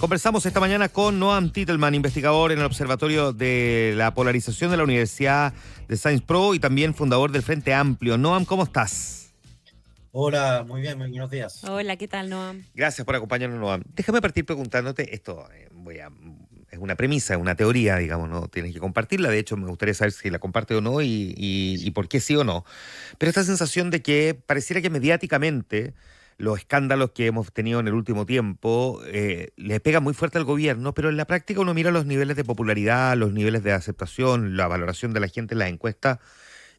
Conversamos esta mañana con Noam Titelman, investigador en el Observatorio de la Polarización de la Universidad de Sciences Po y también fundador del Frente Amplio. Noam, ¿cómo estás? Hola, muy bien, muy buenos días. Hola, ¿qué tal, Noam? Gracias por acompañarnos, Noam. Déjame partir preguntándote, esto es una premisa, es una teoría, digamos, no tienes que compartirla. De hecho, me gustaría saber si la comparte o no y por qué sí o no. Pero esta sensación de que pareciera que mediáticamente los escándalos que hemos tenido en el último tiempo le pegan muy fuerte al gobierno, pero en la práctica uno mira los niveles de popularidad, los niveles de aceptación, la valoración de la gente en las encuestas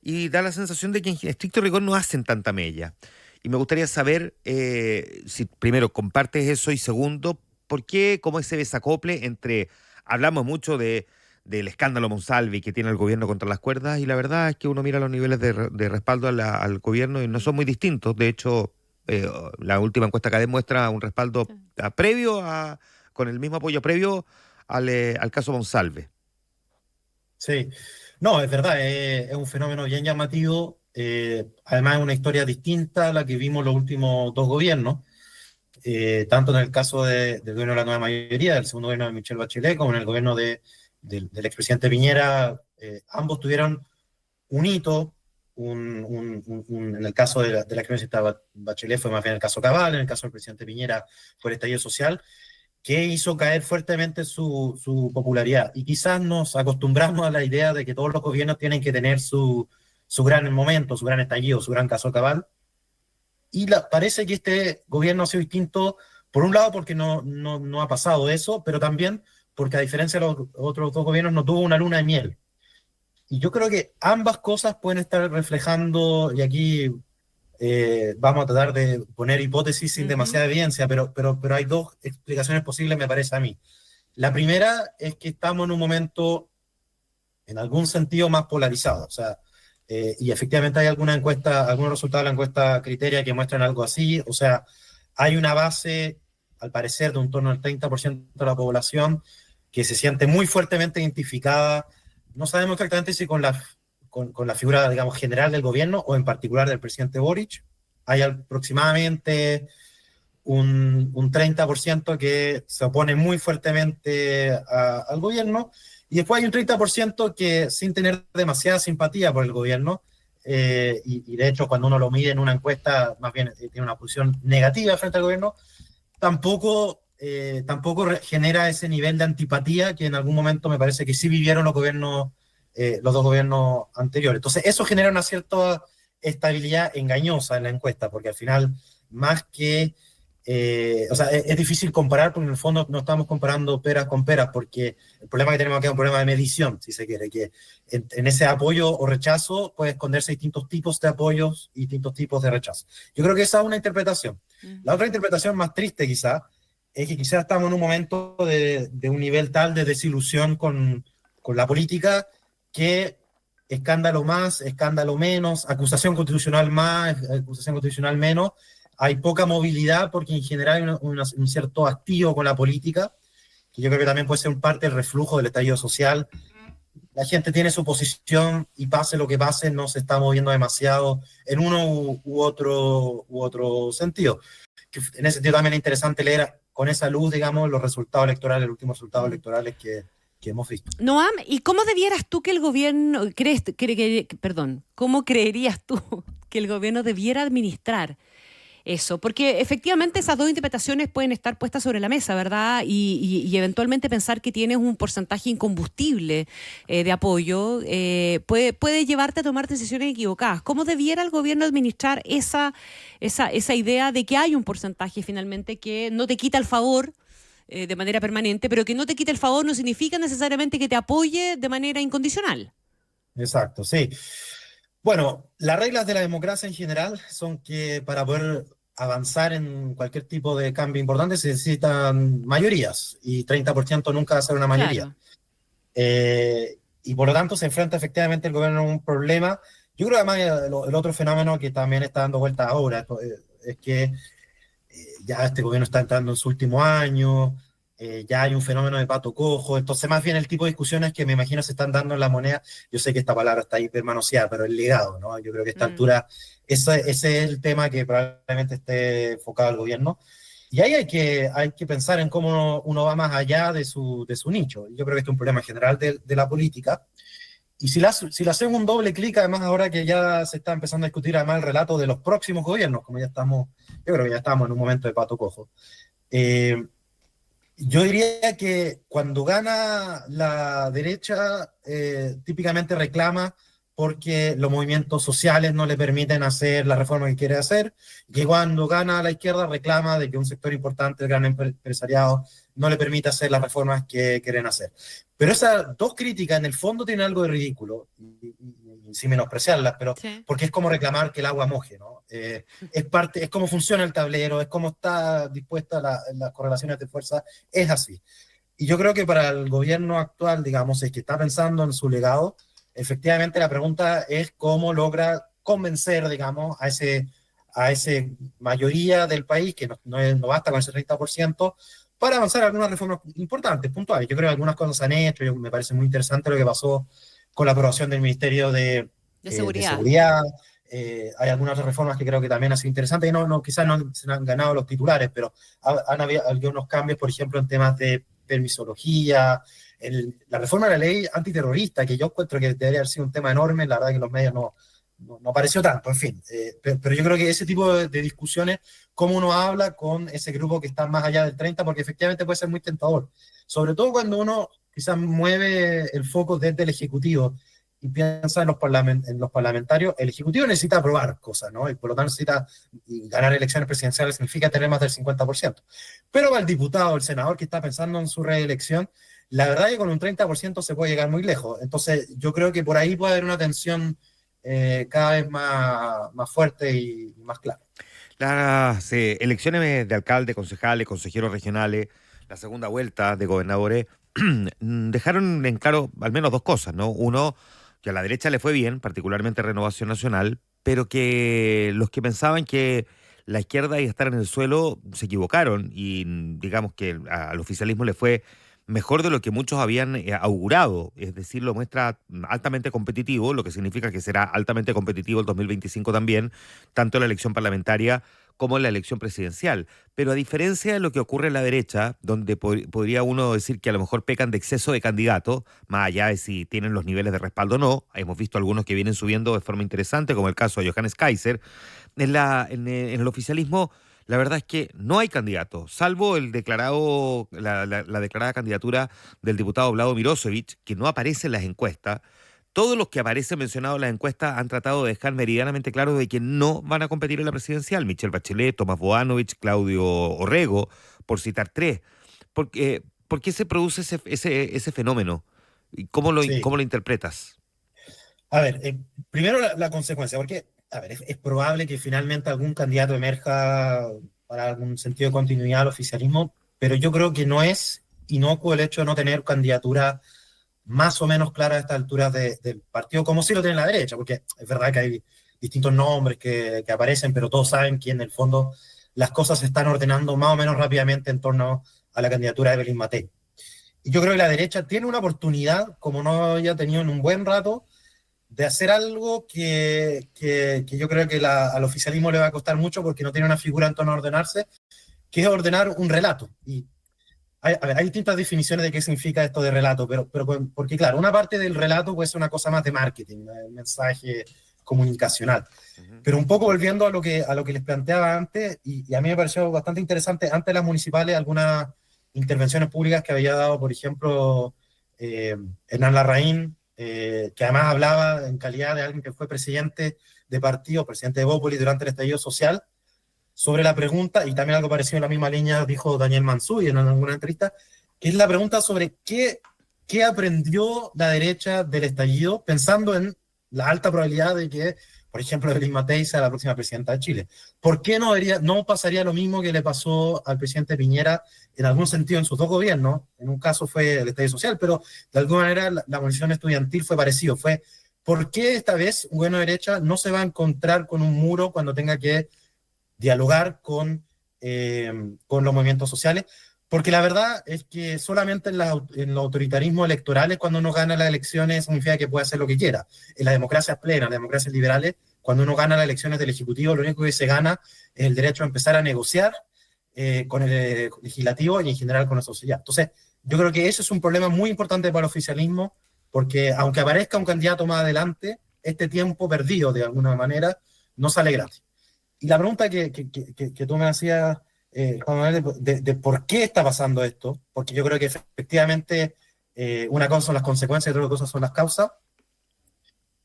y da la sensación de que en estricto rigor no hacen tanta mella. Y me gustaría saber si primero compartes eso y segundo, ¿por qué como ese desacople entre, hablamos mucho del escándalo Monsalve que tiene el gobierno contra las cuerdas y la verdad es que uno mira los niveles de respaldo al gobierno y no son muy distintos? De hecho, la última encuesta que demuestra un respaldo con el mismo apoyo previo al caso Monsalve. Sí, no, es verdad, es un fenómeno bien llamativo. Además, es una historia distinta a la que vimos los últimos dos gobiernos, tanto en el caso del gobierno de la nueva mayoría, del segundo gobierno de Michelle Bachelet, como en el gobierno del expresidente Piñera. Ambos tuvieron un hito. En el caso de la expresidenta Bachelet fue más bien el caso Cabal, en el caso del presidente Piñera fue el estallido social, que hizo caer fuertemente su popularidad. Y quizás nos acostumbramos a la idea de que todos los gobiernos tienen que tener su gran momento, su gran estallido, su gran caso Cabal. Y parece que este gobierno ha sido distinto, por un lado porque no ha pasado eso, pero también porque a diferencia de los otros dos gobiernos no tuvo una luna de miel. Y yo creo que ambas cosas pueden estar reflejando, y aquí vamos a tratar de poner hipótesis sin demasiada evidencia, pero hay dos explicaciones posibles, me parece a mí. La primera es que estamos en un momento, en algún sentido, más polarizado. O sea, y efectivamente hay alguna encuesta, algunos resultados de la encuesta Criteria que muestran algo así. O sea, hay una base, al parecer, de un torno al 30% de la población que se siente muy fuertemente identificada. No sabemos exactamente si con la figura, digamos, general del gobierno o en particular del presidente Boric. Hay aproximadamente un 30% que se opone muy fuertemente al gobierno, y después hay un 30% que sin tener demasiada simpatía por el gobierno, y de hecho cuando uno lo mide en una encuesta, más bien tiene una posición negativa frente al gobierno, tampoco genera ese nivel de antipatía que en algún momento me parece que sí vivieron los dos gobiernos anteriores. Entonces eso genera una cierta estabilidad engañosa en la encuesta, porque al final, más que o sea, es difícil comparar, porque en el fondo no estamos comparando peras con peras, porque el problema que tenemos aquí es un problema de medición, si se quiere, que en ese apoyo o rechazo puede esconderse distintos tipos de apoyos y distintos tipos de rechazo. Yo creo que esa es una interpretación. La otra interpretación, más triste quizá, es que quizás estamos en un momento de un nivel tal de desilusión con la política que escándalo más, escándalo menos, acusación constitucional más, acusación constitucional menos, hay poca movilidad porque en general hay un cierto hastío con la política, que yo creo que también puede ser parte del reflujo del estallido social. La gente tiene su posición y pase lo que pase, no se está moviendo demasiado en uno u otro sentido. Que en ese sentido también es interesante leer con esa luz, digamos, los resultados electorales, los últimos resultados electorales que hemos visto. Noam, ¿y cómo debieras tú que el gobierno, cómo creerías tú que el gobierno debiera administrar eso? Porque efectivamente esas dos interpretaciones pueden estar puestas sobre la mesa, ¿verdad? Y eventualmente pensar que tienes un porcentaje incombustible de apoyo puede llevarte a tomar decisiones equivocadas. ¿Cómo debiera el gobierno administrar esa idea de que hay un porcentaje finalmente que no te quita el favor de manera permanente, pero que no te quite el favor no significa necesariamente que te apoye de manera incondicional? Exacto, sí. Bueno, las reglas de la democracia en general son que para poder avanzar en cualquier tipo de cambio importante se necesitan mayorías, y 30% nunca va a ser una mayoría. Claro. Y por lo tanto se enfrenta efectivamente el gobierno a un problema. Yo creo que además el otro fenómeno que también está dando vuelta ahora es que ya este gobierno está entrando en su último año, ya hay un fenómeno de pato cojo. Entonces más bien el tipo de discusiones que me imagino se están dando en la moneda, yo sé que esta palabra está hipermanoseada, pero el legado, ¿no? Yo creo que a esta altura ese es el tema que probablemente esté enfocado al gobierno. Y ahí hay que pensar en cómo uno va más allá de su nicho. Yo creo que este es un problema general de la política. Y si le hacemos un doble clic, además ahora que ya se está empezando a discutir además el relato de los próximos gobiernos, como yo creo que ya estamos en un momento de pato cojo. Yo diría que cuando gana la derecha, típicamente reclama porque los movimientos sociales no le permiten hacer la reforma que quiere hacer, y cuando gana la izquierda reclama de que un sector importante, el gran empresariado, no le permite hacer las reformas que quieren hacer. Pero esas dos críticas en el fondo tienen algo de ridículo, y sin menospreciarlas, pero Sí. porque es como reclamar que el agua moje, ¿no? Es cómo funciona el tablero, es cómo está dispuesta las correlaciones de fuerza, es así. Y yo creo que para el gobierno actual, digamos, es que está pensando en su legado, efectivamente la pregunta es cómo logra convencer, digamos, a ese mayoría del país, que no basta con ese 30%, para avanzar algunas reformas importantes, puntuales. Yo creo que algunas cosas se han hecho, me parece muy interesante lo que pasó con la aprobación del Ministerio de seguridad. Seguridad. Hay algunas otras reformas que creo que también han sido interesantes, y quizás no se han ganado los titulares, pero han habido algunos cambios, por ejemplo, en temas de permisología, la reforma de la ley antiterrorista, que yo encuentro que debería haber sido un tema enorme, la verdad que los medios no pareció tanto, en fin. Pero yo creo que ese tipo de discusiones, cómo uno habla con ese grupo que está más allá del 30, porque efectivamente puede ser muy tentador, sobre todo cuando uno quizás mueve el foco desde el Ejecutivo y piensa en los parlamentarios. El Ejecutivo necesita aprobar cosas, ¿no? Y por lo tanto ganar elecciones presidenciales significa tener más del 50%. Pero para el diputado, el senador que está pensando en su reelección, la verdad es que con un 30% se puede llegar muy lejos. Entonces yo creo que por ahí puede haber una tensión cada vez más fuerte y más clara. Las elecciones de alcalde, concejales, consejeros regionales, la segunda vuelta de gobernadores, dejaron en claro al menos dos cosas, ¿no? Uno, que a la derecha le fue bien, particularmente Renovación Nacional, pero que los que pensaban que la izquierda iba a estar en el suelo se equivocaron y digamos que al oficialismo le fue mejor de lo que muchos habían augurado, es decir, lo muestra altamente competitivo, lo que significa que será altamente competitivo el 2025 también, tanto en la elección parlamentaria como en la elección presidencial. Pero a diferencia de lo que ocurre en la derecha, donde podría uno decir que a lo mejor pecan de exceso de candidatos, más allá de si tienen los niveles de respaldo o no, hemos visto algunos que vienen subiendo de forma interesante, como el caso de Johannes Kaiser, en el oficialismo la verdad es que no hay candidato, salvo la declarada candidatura del diputado Vlado Mirosevic, que no aparece en las encuestas. Todos los que aparecen mencionados en las encuestas han tratado de dejar meridianamente claro de que no van a competir en la presidencial. Michelle Bachelet, Tomás Boanovich, Claudio Orrego, por citar tres. ¿Por qué se produce ese fenómeno? ¿Y Sí. cómo lo interpretas? A ver, primero la consecuencia, porque a ver, es probable que finalmente algún candidato emerja para algún sentido de continuidad al oficialismo, pero yo creo que no es inocuo el hecho de no tener candidatura más o menos clara a estas alturas del partido, como si lo tiene la derecha, porque es verdad que hay distintos nombres que aparecen, pero todos saben que en el fondo las cosas se están ordenando más o menos rápidamente en torno a la candidatura de Evelyn Matei. Y yo creo que la derecha tiene una oportunidad, como no había tenido en un buen rato, de hacer algo que yo creo que al oficialismo le va a costar mucho porque no tiene una figura en torno a ordenarse, que es ordenar un relato. Y hay distintas definiciones de qué significa esto de relato, pero porque claro, una parte del relato puede ser una cosa más de marketing, un mensaje comunicacional. Uh-huh. Pero un poco volviendo a lo que les planteaba antes, y a mí me pareció bastante interesante, antes de las municipales, algunas intervenciones públicas que había dado, por ejemplo, Hernán Larraín, que además hablaba en calidad de alguien que fue presidente de partido, presidente de Bópoli durante el estallido social, sobre la pregunta, y también algo parecido en la misma línea dijo Daniel Mansuy en alguna entrevista, que es la pregunta sobre qué aprendió la derecha del estallido, pensando en la alta probabilidad de que, por ejemplo, Evelyn Matei sea la próxima presidenta de Chile. ¿Por qué no pasaría lo mismo que le pasó al presidente Piñera en algún sentido en sus dos gobiernos? En un caso fue el estallido social, pero de alguna manera la movilización estudiantil fue parecido. ¿Por qué esta vez un gobierno de derecha no se va a encontrar con un muro cuando tenga que dialogar con los movimientos sociales? Porque la verdad es que solamente en los autoritarismos electorales, cuando uno gana las elecciones, significa que puede hacer lo que quiera. En las democracias plenas, las democracias liberales, cuando uno gana las elecciones del Ejecutivo, lo único que se gana es el derecho a empezar a negociar con el legislativo y en general con la sociedad. Entonces, yo creo que eso es un problema muy importante para el oficialismo, porque aunque aparezca un candidato más adelante, este tiempo perdido de alguna manera no sale gratis. Y la pregunta que tú me hacías, Juan Manuel, de por qué está pasando esto, porque yo creo que efectivamente una cosa son las consecuencias y otra cosa son las causas.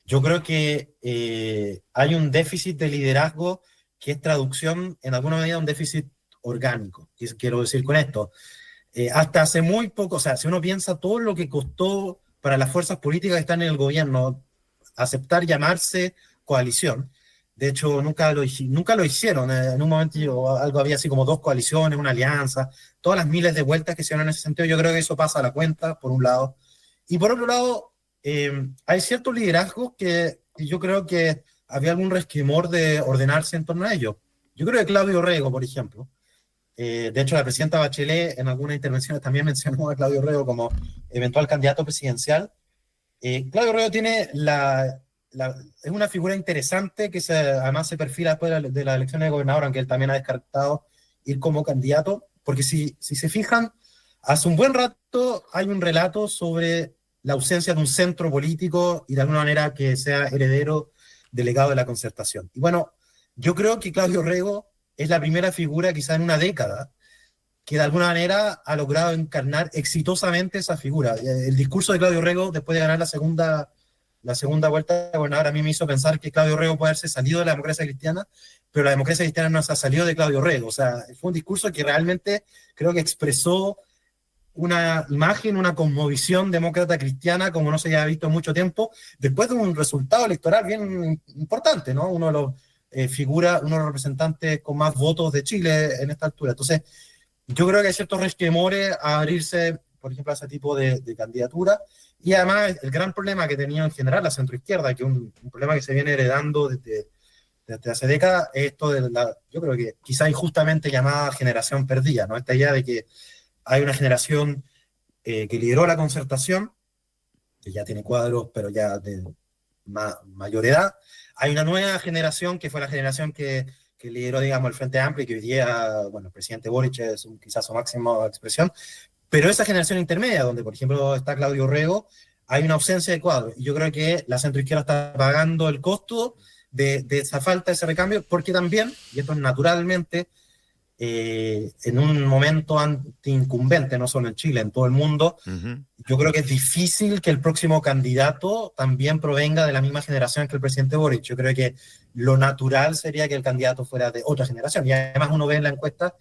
Yo creo que hay un déficit de liderazgo que es traducción, en alguna medida, un déficit orgánico. ¿Qué quiero decir con esto? Hasta hace muy poco, o sea, si uno piensa todo lo que costó para las fuerzas políticas que están en el gobierno aceptar llamarse coalición, de hecho nunca lo hicieron, en un momento algo había así como dos coaliciones, una alianza, todas las miles de vueltas que se dieron en ese sentido, yo creo que eso pasa a la cuenta, por un lado, y por otro lado, hay ciertos liderazgos que yo creo que había algún resquemor de ordenarse en torno a ellos. Yo creo que Claudio Rego, por ejemplo, de hecho la presidenta Bachelet en algunas intervenciones también mencionó a Claudio Rego como eventual candidato presidencial. Claudio Rego tiene es una figura interesante que además se perfila después de la elección de gobernador, aunque él también ha descartado ir como candidato, porque si se fijan, hace un buen rato hay un relato sobre la ausencia de un centro político y de alguna manera que sea heredero del legado de la Concertación. Y bueno, yo creo que Claudio Rego es la primera figura quizá en una década que de alguna manera ha logrado encarnar exitosamente esa figura. El discurso de Claudio Rego después de ganar la segunda vuelta de gobernador a mí me hizo pensar que Claudio Rego puede haberse salido de la democracia cristiana, pero la democracia cristiana no se ha salido de Claudio Rego. O sea, fue un discurso que realmente creo que expresó una imagen, una cosmovisión demócrata cristiana como no se había visto en mucho tiempo, después de un resultado electoral bien importante, ¿no? Uno de los uno de los representantes con más votos de Chile en esta altura. Entonces, yo creo que hay ciertos resquemores a abrirse, por ejemplo, a ese tipo de candidatura. Y además, el gran problema que tenía en general la centroizquierda, que es un problema que se viene heredando desde hace décadas, es esto de yo creo que quizá injustamente llamada generación perdida, ¿no? Esta idea de que hay una generación que lideró la Concertación, que ya tiene cuadros, pero ya de mayor edad. Hay una nueva generación que fue la generación que lideró, digamos, el Frente Amplio y que hoy día, bueno, el presidente Boric es quizás su máxima expresión. Pero esa generación intermedia, donde por ejemplo está Claudio Rego, hay una ausencia de cuadros. Y yo creo que la centroizquierda está pagando el costo de esa falta, de ese recambio, porque también, y esto es naturalmente, en un momento anti-incumbente, no solo en Chile, en todo el mundo, yo creo que es difícil que el próximo candidato también provenga de la misma generación que el presidente Boric. Yo creo que lo natural sería que el candidato fuera de otra generación. Y además uno ve en la encuesta,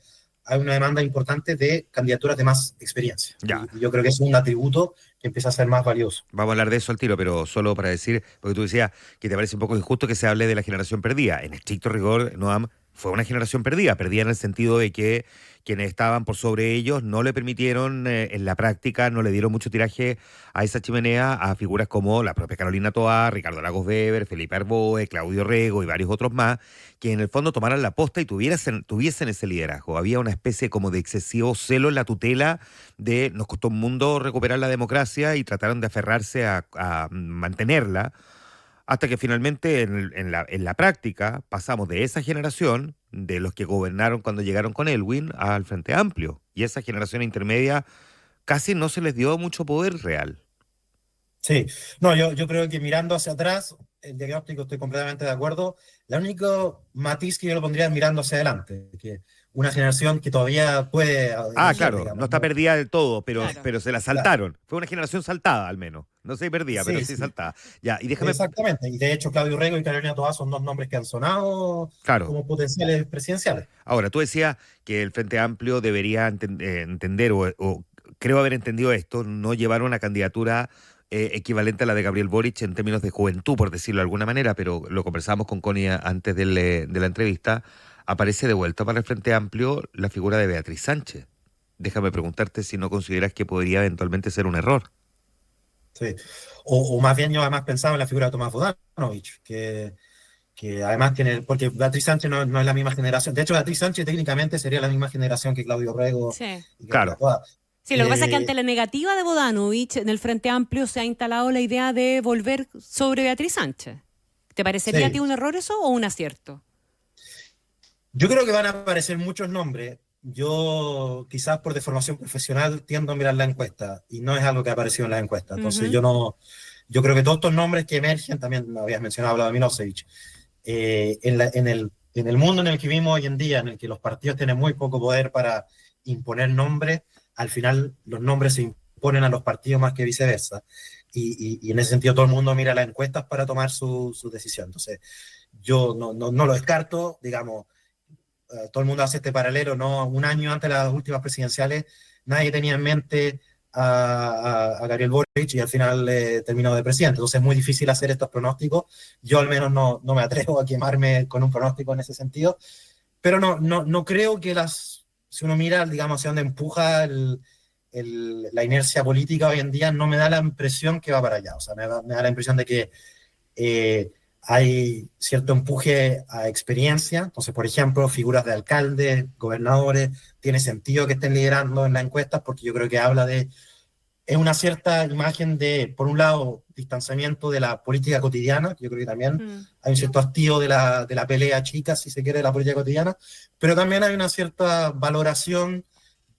hay una demanda importante de candidaturas de más experiencia. Y yo creo que es un atributo que empieza a ser más valioso. Vamos a hablar de eso al tiro, pero solo para decir, porque tú decías que te parece un poco injusto que se hable de la generación perdida. En estricto rigor, Noam, fue una generación perdida en el sentido de que quienes estaban por sobre ellos no le permitieron, en la práctica, no le dieron mucho tiraje a esa chimenea a figuras como la propia Carolina Toá, Ricardo Lagos Weber, Felipe Arboe, Claudio Rego y varios otros más, que en el fondo tomaran la posta y tuviesen ese liderazgo. Había una especie como de excesivo celo en la tutela de nos costó un mundo recuperar la democracia y trataron de aferrarse a mantenerla, hasta que finalmente en la práctica pasamos de esa generación, de los que gobernaron cuando llegaron con Elwin, al Frente Amplio. Y esa generación intermedia casi no se les dio mucho poder real. Sí, no, yo creo que mirando hacia atrás, el diagnóstico estoy completamente de acuerdo. El único matiz que yo lo pondría es mirando hacia adelante, que una generación que todavía puede... Claro, digamos, no está perdida del todo, pero se la saltaron. Claro. Fue una generación saltada al menos. No sé perdida, pero sí saltada. Ya, y déjame... Exactamente, y de hecho Claudio Rego y Carolina Toá son dos nombres que han sonado como potenciales presidenciales. Ahora, tú decías que el Frente Amplio debería entender, o creo haber entendido esto, no llevar una candidatura equivalente a la de Gabriel Boric en términos de juventud, por decirlo de alguna manera, pero lo conversábamos con Connie antes de la entrevista. Aparece de vuelta para el Frente Amplio la figura de Beatriz Sánchez. Déjame preguntarte si no consideras que podría eventualmente ser un error. Sí, o más bien yo además pensaba en la figura de Tomás Bodanovich, que además tiene, porque Beatriz Sánchez no es la misma generación. De hecho, Beatriz Sánchez técnicamente sería la misma generación que Claudio Rego. Sí, claro. Sí, lo que pasa es que ante la negativa de Bodanovich, en el Frente Amplio se ha instalado la idea de volver sobre Beatriz Sánchez. ¿Te parecería a ti un error eso o un acierto? Yo creo que van a aparecer muchos nombres yo quizás por deformación profesional tiendo a mirar la encuesta y no es algo que ha aparecido en las encuestas. Entonces yo creo que todos estos nombres que emergen, también me habías mencionado, hablado de Milosevic, en el mundo en el que vivimos hoy en día, en el que los partidos tienen muy poco poder para imponer nombres, al final los nombres se imponen a los partidos más que viceversa. Y en ese sentido todo el mundo mira las encuestas para tomar su decisión. Entonces yo no lo descarto, digamos, todo el mundo hace este paralelo, ¿no? Un año antes de las últimas presidenciales nadie tenía en mente a Gabriel Boric y al final terminó de presidente. Entonces es muy difícil hacer estos pronósticos. Yo al menos no me atrevo a quemarme con un pronóstico en ese sentido, pero no creo que si uno mira, digamos, hacia dónde empuja la inercia política hoy en día, no me da la impresión que va para allá. O sea, me da la impresión de que hay cierto empuje a experiencia. Entonces, por ejemplo, figuras de alcaldes, gobernadores, tiene sentido que estén liderando en las encuestas porque yo creo que es una cierta imagen de, por un lado, distanciamiento de la política cotidiana, yo creo que también hay un cierto hastío de la pelea chica, si se quiere, de la política cotidiana, pero también hay una cierta valoración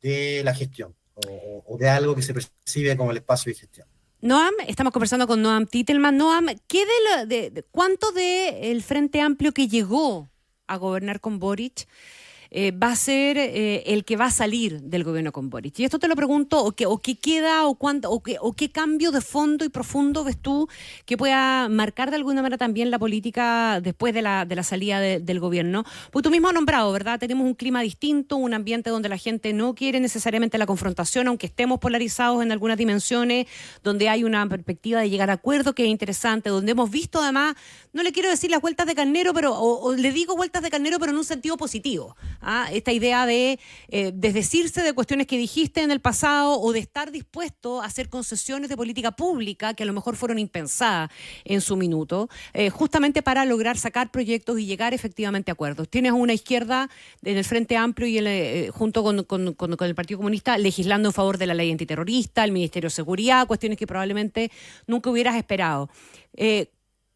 de la gestión o de algo que se percibe como el espacio de gestión. Noam, estamos conversando con Noam Titelman. Noam, ¿cuánto del Frente Amplio que llegó a gobernar con Boric va a ser el que va a salir del gobierno con Boric? Y esto te lo pregunto, o qué queda, o qué cambio de fondo y profundo ves tú que pueda marcar de alguna manera también la política después de la salida del gobierno. Pues tú mismo has nombrado, ¿verdad? Tenemos un clima distinto, un ambiente donde la gente no quiere necesariamente la confrontación, aunque estemos polarizados en algunas dimensiones, donde hay una perspectiva de llegar a acuerdos que es interesante, donde hemos visto además, no le quiero decir las vueltas de carnero, pero o le digo vueltas de carnero, pero en un sentido positivo. Esta idea de desdecirse de cuestiones que dijiste en el pasado o de estar dispuesto a hacer concesiones de política pública que a lo mejor fueron impensadas en su minuto, justamente para lograr sacar proyectos y llegar efectivamente a acuerdos. Tienes una izquierda en el Frente Amplio y junto con el Partido Comunista legislando en favor de la ley antiterrorista, el Ministerio de Seguridad, cuestiones que probablemente nunca hubieras esperado.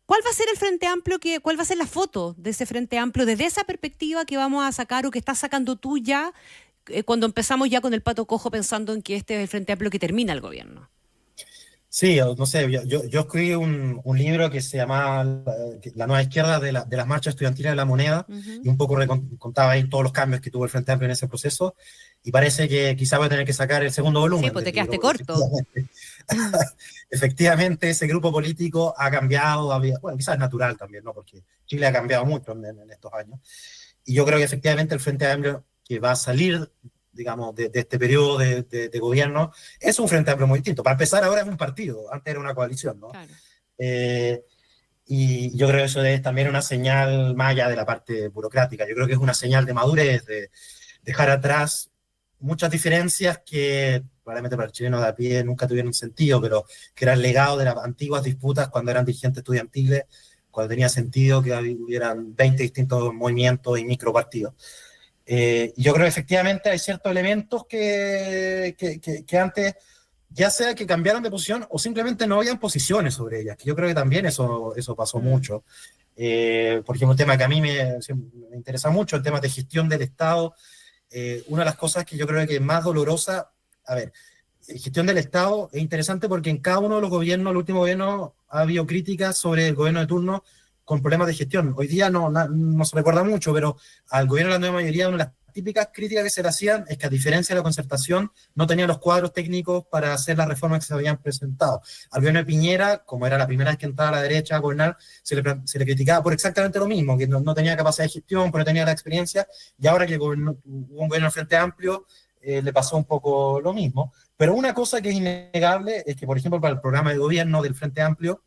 ¿Cuál va a ser el Frente Amplio? ¿Cuál va a ser la foto de ese Frente Amplio desde esa perspectiva que vamos a sacar o que estás sacando tú ya cuando empezamos ya con el pato cojo pensando en que este es el Frente Amplio que termina el gobierno? Sí, no sé, yo escribí un libro que se llamaba La nueva izquierda de las marchas estudiantiles de la moneda, y un poco contaba ahí todos los cambios que tuvo el Frente Amplio en ese proceso, y parece que quizá voy a tener que sacar el segundo volumen. Sí, pues te quedaste corto. Efectivamente, ese grupo político ha cambiado, bueno, quizás es natural también, ¿no? Porque Chile ha cambiado mucho en estos años, y yo creo que efectivamente el Frente Amplio que va a salir, digamos, de este periodo de gobierno, es un Frente Amplio muy distinto. Para empezar, ahora es un partido, antes era una coalición, ¿no? Claro. Y yo creo que eso es también una señal más allá de la parte burocrática. Yo creo que es una señal de madurez, de dejar atrás muchas diferencias que probablemente para el chileno de a pie nunca tuvieron sentido, pero que eran legado de las antiguas disputas cuando eran dirigentes estudiantiles, cuando tenía sentido que hubieran 20 distintos movimientos y micropartidos. Yo creo que efectivamente hay ciertos elementos que antes, ya sea que cambiaron de posición o simplemente no habían posiciones sobre ellas, que yo creo que también eso pasó mucho. Por ejemplo, un tema que a mí me interesa mucho, el tema de gestión del Estado. Una de las cosas que yo creo que es más dolorosa, a ver, gestión del Estado es interesante porque en cada uno de los gobiernos, el último gobierno, ha habido críticas sobre el gobierno de turno con problemas de gestión. Hoy día no se recuerda mucho, pero al gobierno de la nueva mayoría, una de las típicas críticas que se le hacían es que, a diferencia de la concertación, no tenía los cuadros técnicos para hacer las reformas que se habían presentado. Al gobierno de Piñera, como era la primera vez que entraba a la derecha a gobernar, se le criticaba por exactamente lo mismo, que no tenía capacidad de gestión, pero no tenía la experiencia, y ahora que hubo un gobierno del Frente Amplio, le pasó un poco lo mismo. Pero una cosa que es innegable es que, por ejemplo, para el programa de gobierno del Frente Amplio,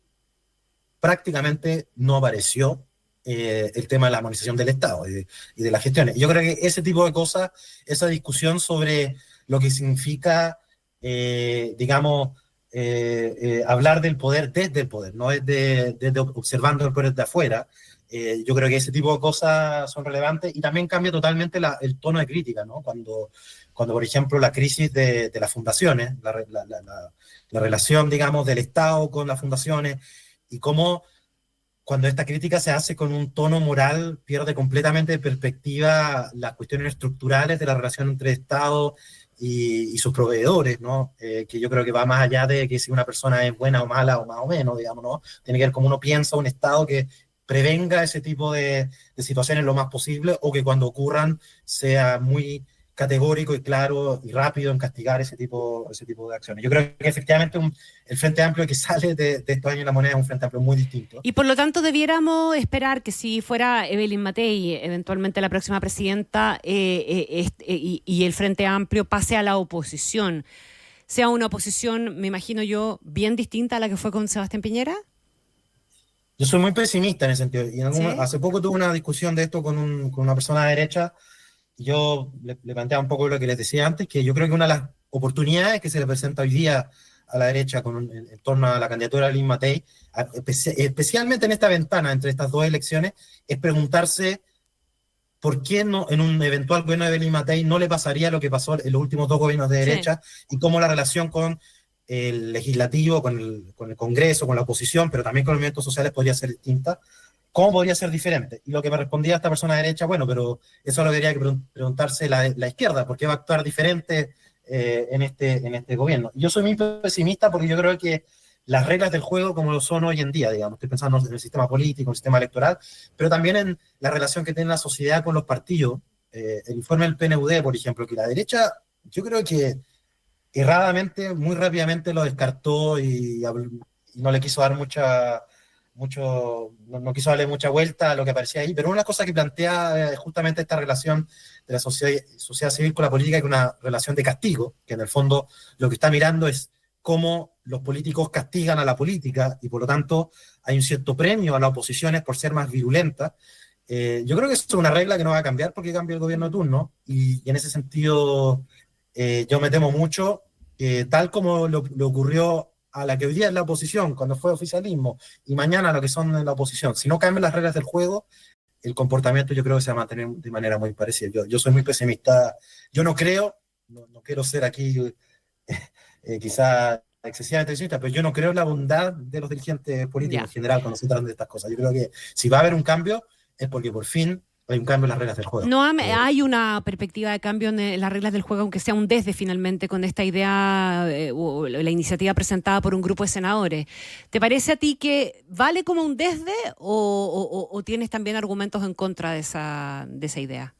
prácticamente no apareció el tema de la armonización del Estado y de las gestiones. Yo creo que ese tipo de cosas, esa discusión sobre lo que significa, digamos, hablar del poder desde el poder, no desde observando el poder de afuera, yo creo que ese tipo de cosas son relevantes y también cambia totalmente el tono de crítica, ¿no? Cuando por ejemplo, la crisis de las fundaciones, la relación, digamos, del Estado con las fundaciones, y cómo cuando esta crítica se hace con un tono moral, pierde completamente de perspectiva las cuestiones estructurales de la relación entre Estado y sus proveedores, ¿no? Que yo creo que va más allá de que si una persona es buena o mala o más o menos, digamos, ¿no? Tiene que ver cómo uno piensa un Estado que prevenga ese tipo de situaciones lo más posible, o que cuando ocurran sea muy categórico y claro y rápido en castigar ese tipo de acciones. Yo creo que efectivamente el Frente Amplio que sale de estos años en la moneda es un Frente Amplio muy distinto. Y por lo tanto debiéramos esperar que si fuera Evelyn Matei eventualmente la próxima presidenta y el Frente Amplio pase a la oposición, sea una oposición, me imagino yo, bien distinta a la que fue con Sebastián Piñera. Yo soy muy pesimista en ese sentido. Y ¿Sí? hace poco tuve una discusión de esto con una persona de derecha. Yo le planteaba un poco lo que les decía antes, que yo creo que una de las oportunidades que se le presenta hoy día a la derecha en torno a la candidatura de Evelyn Matei, especialmente en esta ventana entre estas dos elecciones, es preguntarse por qué no, en un eventual gobierno de Evelyn Matei no le pasaría lo que pasó en los últimos dos gobiernos de derecha, y cómo la relación con el legislativo, con el Congreso, con la oposición, pero también con los movimientos sociales podría ser distinta. ¿Cómo podría ser diferente? Y lo que me respondía esta persona de derecha, bueno, pero eso lo debería preguntarse la izquierda, ¿por qué va a actuar diferente en este gobierno? Yo soy muy pesimista porque yo creo que las reglas del juego como lo son hoy en día, digamos, estoy pensando en el sistema político, en el sistema electoral, pero también en la relación que tiene la sociedad con los partidos. El informe del PNUD, por ejemplo, que la derecha, yo creo que erradamente, muy rápidamente lo descartó y no le quiso dar no quiso darle mucha vuelta a lo que aparecía ahí, pero una cosa que plantea justamente esta relación de la sociedad civil con la política, que es una relación de castigo, que en el fondo lo que está mirando es cómo los políticos castigan a la política, y por lo tanto hay un cierto premio a las oposiciones por ser más virulentas. Yo creo que eso es una regla que no va a cambiar porque cambia el gobierno de turno, y en ese sentido yo me temo mucho que tal como le ocurrió a la que hoy día es la oposición, cuando fue oficialismo, y mañana a lo que son en la oposición, si no cambian las reglas del juego, el comportamiento yo creo que se va a mantener de manera muy parecida. Yo soy muy pesimista. Yo no creo, no quiero ser aquí quizá excesivamente pesimista, pero yo no creo en la bondad de los dirigentes políticos en general cuando se tratan de estas cosas. Yo creo que si va a haber un cambio es porque por fin hay un cambio en las reglas del juego. No hay una perspectiva de cambio en las reglas del juego, aunque sea un desde finalmente con esta idea o la iniciativa presentada por un grupo de senadores. ¿Te parece a ti que vale como un desde o tienes también argumentos en contra de esa idea?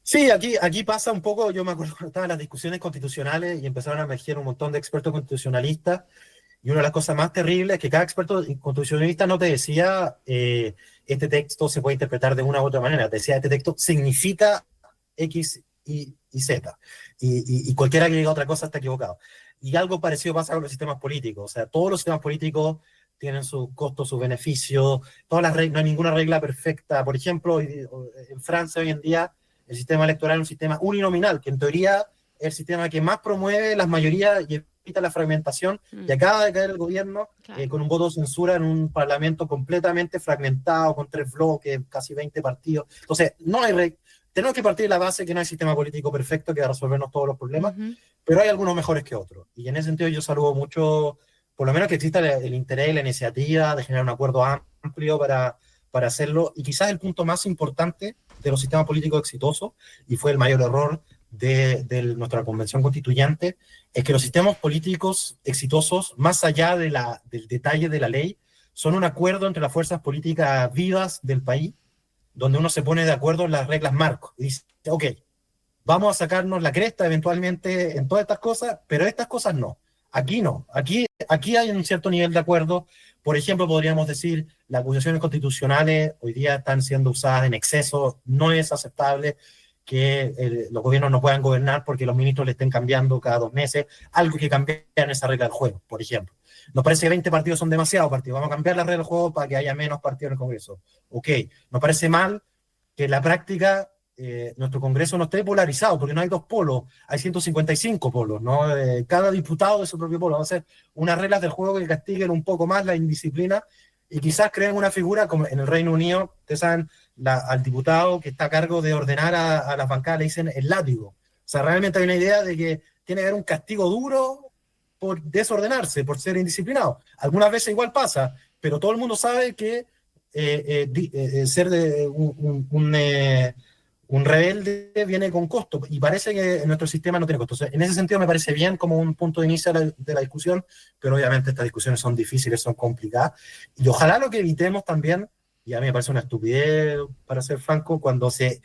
Sí, aquí pasa un poco. Yo me acuerdo cuando estaban las discusiones constitucionales y empezaron a emerger un montón de expertos constitucionalistas. Y una de las cosas más terribles es que cada experto constitucionalista no te decía este texto se puede interpretar de una u otra manera. Te decía este texto significa X y Z. Y cualquiera que diga otra cosa está equivocado. Y algo parecido pasa con los sistemas políticos. O sea, todos los sistemas políticos tienen sus costos, sus beneficios. No hay ninguna regla perfecta. Por ejemplo, en Francia hoy en día el sistema electoral es un sistema uninominal, que en teoría es el sistema que más promueve las mayorías y evita la fragmentación, y acaba de caer el gobierno con un voto de censura en un parlamento completamente fragmentado, con 3 bloques, casi 20 partidos. Entonces, tenemos que partir de la base que no hay sistema político perfecto que va a resolvernos todos los problemas, pero hay algunos mejores que otros. Y en ese sentido yo saludo mucho, por lo menos que exista el interés y la iniciativa de generar un acuerdo amplio para hacerlo. Y quizás el punto más importante de los sistemas políticos exitosos, y fue el mayor error de nuestra convención constituyente, es que los sistemas políticos exitosos, más allá del detalle de la ley, son un acuerdo entre las fuerzas políticas vivas del país, donde uno se pone de acuerdo en las reglas marco y dice, ok, vamos a sacarnos la cresta eventualmente en todas estas cosas, pero estas cosas no. Aquí no. Aquí hay un cierto nivel de acuerdo. Por ejemplo, podríamos decir, las acusaciones constitucionales hoy día están siendo usadas en exceso. No es aceptable que los gobiernos no puedan gobernar porque los ministros le estén cambiando cada 2 meses, algo que cambia en esa regla del juego, por ejemplo. Nos parece que 20 partidos son demasiados partidos, vamos a cambiar la regla del juego para que haya menos partidos en el Congreso. Ok, nos parece mal que en la práctica nuestro Congreso no esté polarizado, porque no hay 2 polos, hay 155 polos, ¿no? Cada diputado de su propio polo. Vamos a hacer unas reglas del juego que castiguen un poco más la indisciplina y quizás creen una figura como en el Reino Unido. Ustedes saben, al diputado que está a cargo de ordenar a las bancadas le dicen el látigo. O sea, realmente hay una idea de que tiene que haber un castigo duro por desordenarse, por ser indisciplinado. Algunas veces igual pasa, pero todo el mundo sabe que ser un rebelde viene con costo, y parece que nuestro sistema no tiene costo. O sea, en ese sentido me parece bien como un punto de inicio de la discusión, pero obviamente estas discusiones son difíciles, son complicadas, y ojalá lo que evitemos también, y a mí me parece una estupidez, para ser franco, cuando se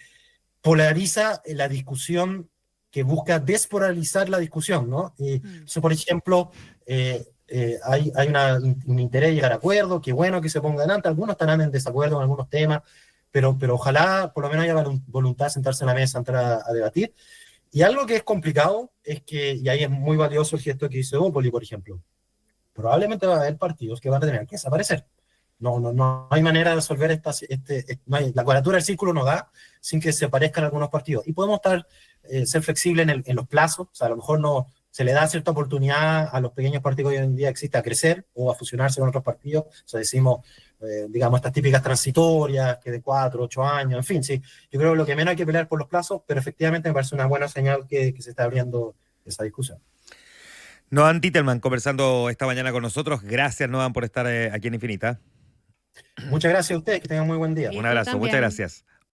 polariza la discusión, que busca despolarizar la discusión, ¿no? Eso, por ejemplo, hay un interés en llegar a acuerdos, que bueno que se ponga adelante, algunos estarán en desacuerdo en algunos temas, pero ojalá por lo menos haya voluntad de sentarse en la mesa, entrar a debatir. Y algo que es complicado es que, y ahí es muy valioso el gesto que hizo Bópoli, por ejemplo, probablemente va a haber partidos que van a tener que desaparecer. No hay manera de resolver la cuadratura del círculo no da sin que se parezcan algunos partidos. Y podemos ser flexibles en los plazos, o sea, a lo mejor no se le da cierta oportunidad a los pequeños partidos que hoy en día existen a crecer o a fusionarse con otros partidos. O sea, decimos, digamos, estas típicas transitorias, que de 4, 8 años, en fin, sí. Yo creo que lo que menos hay que pelear por los plazos, pero efectivamente me parece una buena señal que se está abriendo esa discusión. Noam Titelman conversando esta mañana con nosotros. Gracias, Noam, por estar aquí en Infinita. Muchas gracias a ustedes, que tengan muy buen día. Un abrazo, muchas gracias.